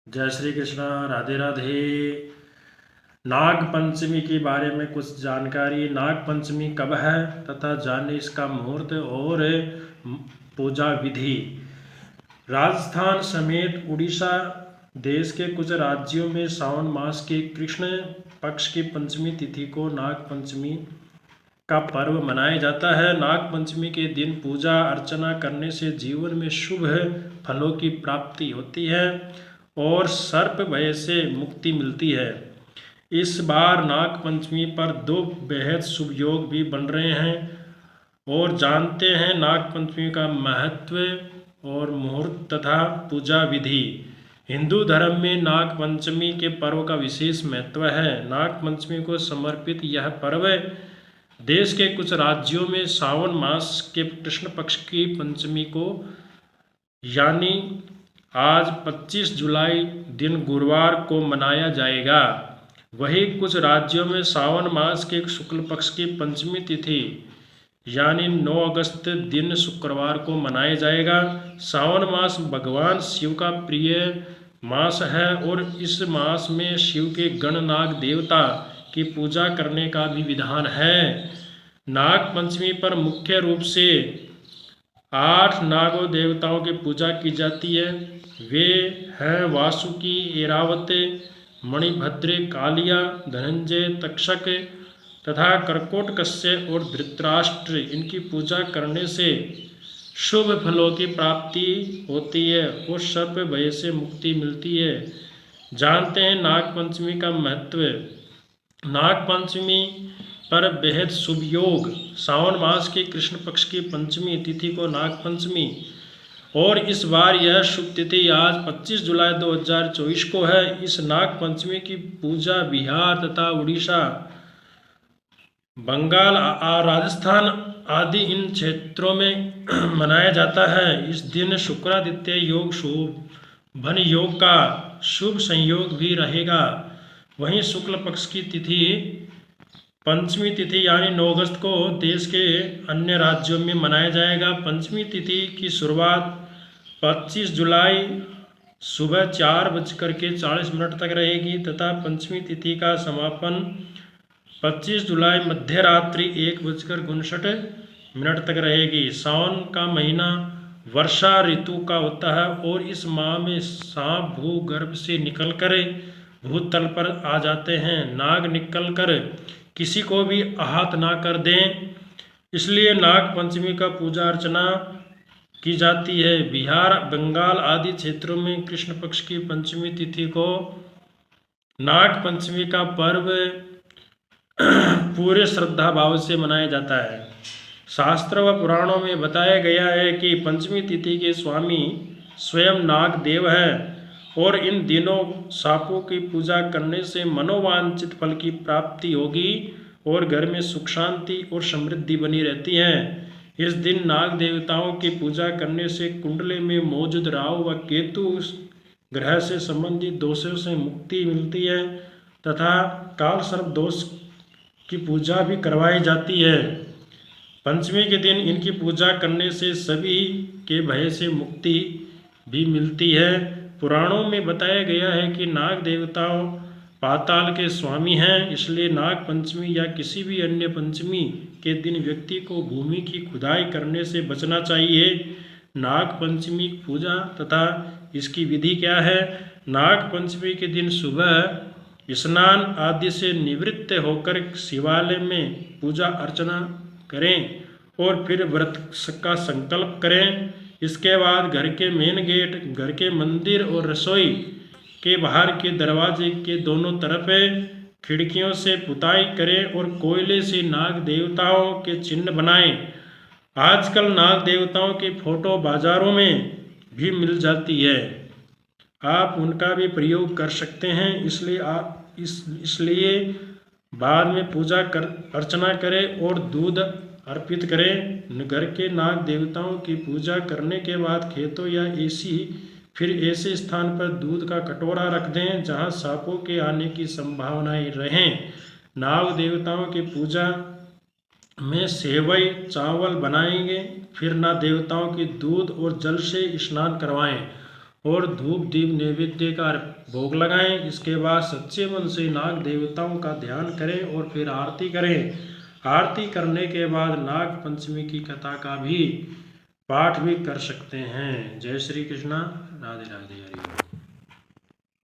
जय श्री कृष्णा। राधे राधे। नाग पंचमी के बारे में कुछ जानकारी। नाग पंचमी कब है तथा जाने इसका मुहूर्त और पूजा विधि। राजस्थान समेत उड़ीसा देश के कुछ राज्यों में सावन मास के कृष्ण पक्ष की पंचमी तिथि को नाग पंचमी का पर्व मनाया जाता है। नाग पंचमी के दिन पूजा अर्चना करने से जीवन में शुभ फलों की प्राप्ति होती है और सर्प भय से मुक्ति मिलती है। इस बार नाग पंचमी पर दो बेहद शुभ योग भी बन रहे हैं और जानते हैं नाग पंचमी का महत्व और मुहूर्त तथा पूजा विधि। हिंदू धर्म में नाग पंचमी के पर्व का विशेष महत्व है। नाग पंचमी को समर्पित यह पर्व देश के कुछ राज्यों में सावन मास के कृष्ण पक्ष की पंचमी को यानी आज 25 जुलाई दिन गुरुवार को मनाया जाएगा। वहीं कुछ राज्यों में सावन मास के शुक्ल पक्ष की पंचमी तिथि यानी 9 अगस्त दिन शुक्रवार को मनाया जाएगा। सावन मास भगवान शिव का प्रिय मास है और इस मास में शिव के गणनाग देवता की पूजा करने का भी विधान है। नाग पंचमी पर मुख्य रूप से 8 नागों देवताओं की पूजा की जाती है। वे हैं वासुकी, ऐरावत, मणिभद्र, कालिया, धनंजय, तक्षक तथा कर्कोटकस्य और धृतराष्ट्र। इनकी पूजा करने से शुभ फलों की प्राप्ति होती है और सर्प भय से मुक्ति मिलती है। जानते हैं नाग पंचमी का महत्व। नाग पंचमी पर बेहद शुभ योग। सावन मास के कृष्ण पक्ष की पंचमी तिथि को नाग पंचमी और इस बार यह शुभ तिथि आज 25 जुलाई 2024 को है। इस नाग पंचमी की पूजा बिहार तथा उड़ीसा, बंगाल, राजस्थान आदि इन क्षेत्रों में मनाया जाता है। इस दिन शुक्रादित्य योग, शोभन योग का शुभ संयोग भी रहेगा। वहीं शुक्ल पक्ष की तिथि पंचमी तिथि यानी 9 अगस्त को देश के अन्य राज्यों में मनाया जाएगा। पंचमी तिथि की शुरुआत 25 जुलाई सुबह 4:40 तक रहेगी तथा पंचमी तिथि का समापन 25 जुलाई मध्य रात्रि 1:59 तक रहेगी। सावन का महीना वर्षा ऋतु का होता है और इस माह में सांप भूगर्भ से निकलकर भूतल पर आ जाते हैं। नाग निकलकर किसी को भी आहत ना कर दें, इसलिए नाग पंचमी का पूजा अर्चना की जाती है। बिहार, बंगाल आदि क्षेत्रों में कृष्ण पक्ष की पंचमी तिथि को नाग पंचमी का पर्व पूरे श्रद्धा भाव से मनाया जाता है। शास्त्र व पुराणों में बताया गया है कि पंचमी तिथि के स्वामी स्वयं नाग देव है और इन दिनों सांपों की पूजा करने से मनोवांछित फल की प्राप्ति होगी और घर में सुख शांति और समृद्धि बनी रहती है। इस दिन नाग देवताओं की पूजा करने से कुंडली में मौजूद राहु व केतु ग्रह से संबंधित दोषों से मुक्ति मिलती है तथा काल सर्प दोष की पूजा भी करवाई जाती है। पंचमी के दिन इनकी पूजा करने से सभी के भय से मुक्ति भी मिलती है। पुराणों में बताया गया है कि नाग देवताओं पाताल के स्वामी हैं, इसलिए नाग पंचमी या किसी भी अन्य पंचमी के दिन व्यक्ति को भूमि की खुदाई करने से बचना चाहिए। नाग पंचमी पूजा तथा इसकी विधि क्या है। नाग पंचमी के दिन सुबह स्नान आदि से निवृत्त होकर शिवालय में पूजा अर्चना करें और फिर व्रत का संकल्प करें। इसके बाद घर के मेन गेट, घर के मंदिर और रसोई के बाहर के दरवाजे के दोनों तरफ खिड़कियों से पुताई करें और कोयले से नाग देवताओं के चिन्ह बनाएं। आजकल नाग देवताओं की फोटो बाजारों में भी मिल जाती है, आप उनका भी प्रयोग कर सकते हैं। इसलिए बाद में पूजा अर्चना करें और दूध अर्पित करें। घर के नाग देवताओं की पूजा करने के बाद खेतों या फिर ऐसे स्थान पर दूध का कटोरा रख दें जहां सांपों के आने की संभावनाएं रहें। नाग देवताओं की पूजा में सेवई चावल बनाएंगे, फिर नाग देवताओं की दूध और जल से स्नान करवाएं और धूप दीप नैवेद्य का भोग लगाएं। इसके बाद सच्चे मन से नाग देवताओं का ध्यान करें और फिर आरती करें। आरती करने के बाद नाग पंचमी की कथा का भी पाठ भी कर सकते हैं। जय श्री कृष्णा। राधे राधे। हरि बोल।